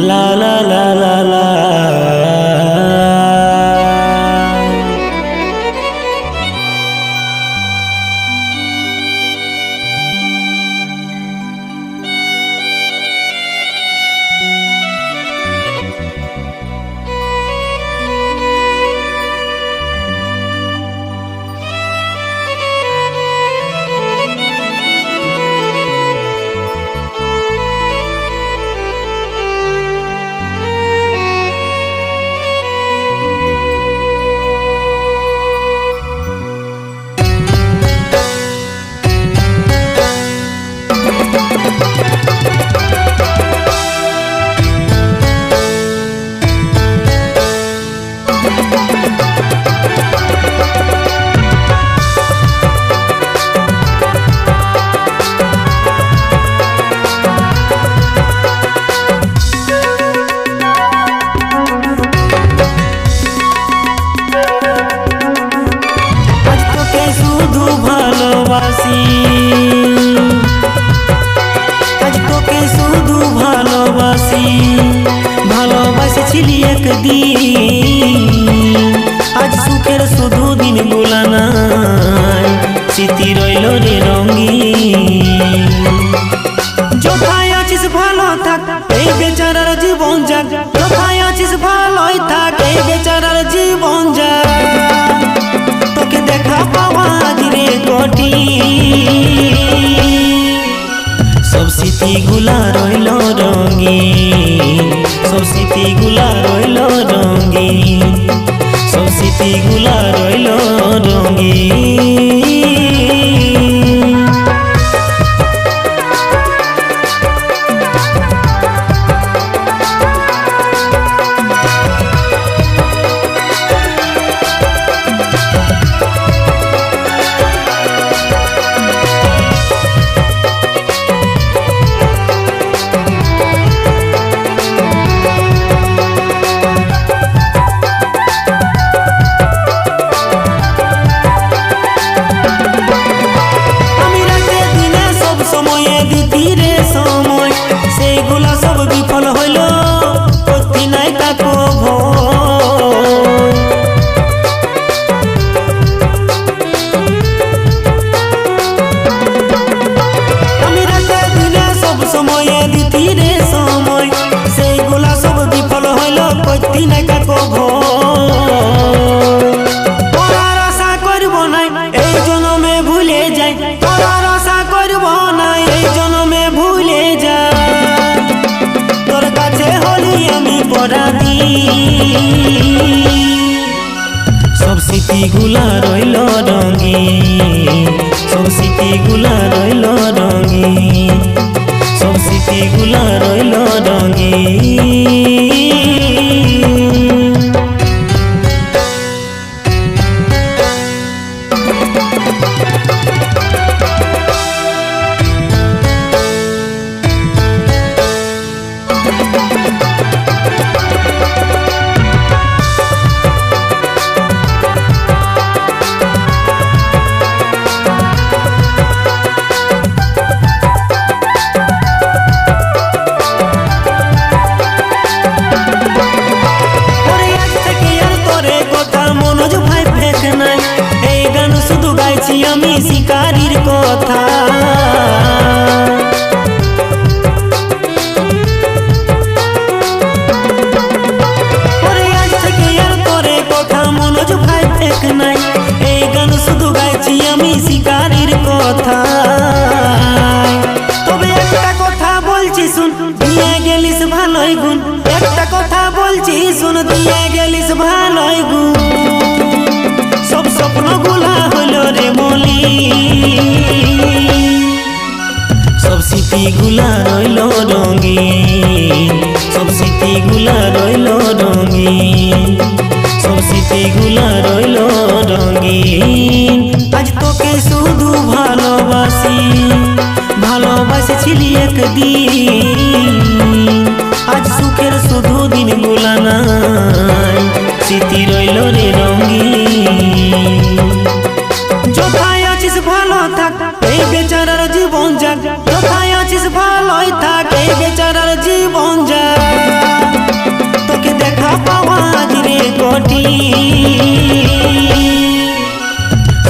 লা লা লা লা লা। আজ তোকে শুধু ভালোবাসি, ভালোবাসিছিলি একদিন, আজ সুখের শুধু দিনগুলা নাই, স্মৃতি রইল রে রঙিন। কোথায় আছিস ভালো থাক, এই বেচারার জীবন যাক, কোথায় আছিস ভালোই থাক, এই বেচারার জীবন যাক। তোকে দেখা পাওয়া দিনে কোটি, সব স্মৃতিগুলা রইল রঙিন, সব স্মৃতিগুলা রইল রঙিন, সব স্মৃতিগুলা রইল রঙিন। সেগুলা সব বিফল হইল, করতি নাই কাকো ভয়। আমি রাতে দিনে সব সময়ে দিতি রে সময়, সেইগুলা সব বিফল হইল, করতি নাই কাকো ভয়। করার আশা করব নাই এই জনমে ভুলে যাই, করার আশা করব নাই এই জনমে ভুলে যাই। সব স্মৃতিগুলা রইল রঙিন, সব স্মৃতিগুলা রইল রঙিন, সব স্মৃতিগুলা রইল রঙিন। আমি শিকারীর কথা, ওরে আজ থেকে আর তোরে কথা মনোজ ভাই ফেক নাই, এই গান শুধু গাইছি আমি শিকারীর কথা। তবে একটা কথা বলছি শুন, দিয়ে গেলিস ভালোই গুণ, একটা কথা বলছি শুন, দিয়ে গেলিস ভালোই গুণ। সব স্বপ্নগুলা হলো রে মলি, সব স্মৃতিগুলা রইল রঙিন, সব স্মৃতিগুলা রইল রঙিন, সব স্মৃতিগুলা রইল রঙিন। আজ তোকে শুধু ভালোবাসি, ভালোবাসিছিলি একদিন, আজ সুখের শুধু দিনগুলা নাই,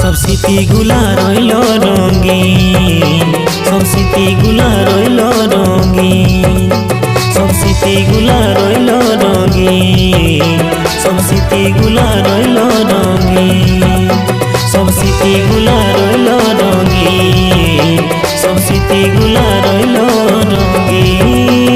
সব স্মৃতিগুলা রইল রঙিন, সব স্মৃতিগুলা রইল রঙিন, সব স্মৃতিগুলা রইল রঙিন, সব স্মৃতিগুলা রইল রঙিন, সব স্মৃতিগুলা রইল রঙিন, সব স্মৃতিগুলা রইল রঙিন।